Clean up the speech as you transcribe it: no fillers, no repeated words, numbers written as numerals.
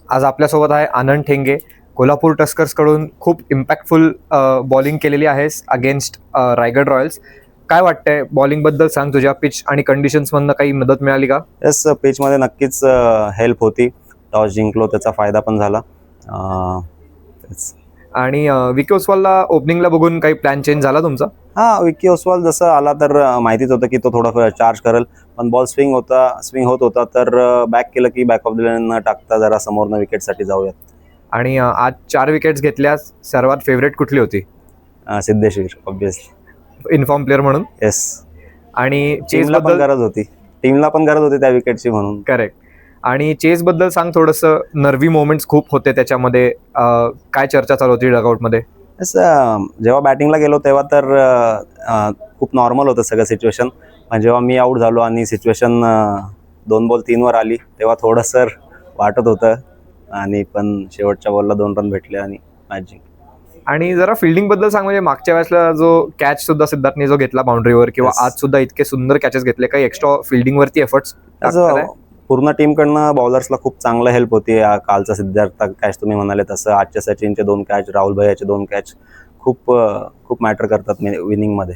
आज आपल्यासोबत आहे आनंद ठेंगे. कोल्हापूर टस्कर्सकडून खूप इम्पॅक्टफुल बॉलिंग केलेली आहेस अगेन्स्ट रायगड रॉयल्स. काय वाटतंय बॉलिंगबद्दल सांग, तुझ्या पिच आणि कंडिशन्समधनं काही मदत मिळाली का? येस, पिचमध्ये नक्कीच हेल्प होती. टॉस जिंकलो, त्याचा फायदा पण झाला. तेच. आणि विकी ओसवालला ओपनिंगला बघून काही प्लॅन चेंज झाला तुमचा? हां, विकी ओसवाल जसं आला तर माहितीच होतं की तो थोडा चार्ज करेल, पण बॉल स्विंग होत होता, तर बॅक केलं की बॅक ऑफ द लाईन न टाकता जरा समोरनं विकेटसाठी जाऊयात. आणि आज 4 विकेट्स घेतल्यास सर्वात फेवरेट कुठली होती सिद्धेश्वर ऑब्व्हियसली. इन्फॉर्म प्लेअर म्हणून? येस, आणि टीमला पण चेसबद्दल? गरज होती. टीमला पण गरज होती त्या विकेटची म्हणून. करेक्ट. आणि चेसबद्दल सांग थोडंसं. नर्व्ही मोमेंट्स खूप होते त्याच्यामध्ये. काय चर्चा चालू होती डगआउटमध्ये? येस, जेव्हा बॅटिंगला गेलो तेव्हा तर खूप नॉर्मल होतं सगळं सिच्युएशन. पण जेव्हा मी आऊट झालो आणि सिच्युएशन 2 बॉल 3 वर आली, तेव्हा थोडंसं वाटत होतं. आणि पण शेवटच्या बॉलला 2 रन भेटले आणि मॅच जिंकली. आणि जरा फिल्डिंग बद्दल सांग. म्हणजे मागच्या वेळेसला जो कॅच सुद्धा सिद्धार्थने जो घेतला बाउंड्रीवर, किंवा Yes. आज सुद्धा इतके सुंदर कॅचेस घेतले, काही एक्स्ट्रा फिल्डिंगवरती एफर्ट्स टाकताय? पूर्ण टीमकडनं बॉलर्सला खूप चांगलं हेल्प होती. कालचा सिद्धार्थ कॅच तुम्ही म्हणाले तसं, आजच्या सचिनचे 2 कॅच, राहुल भैयाचे 2 कॅच खूप मॅटर करतात विनिंगमध्ये.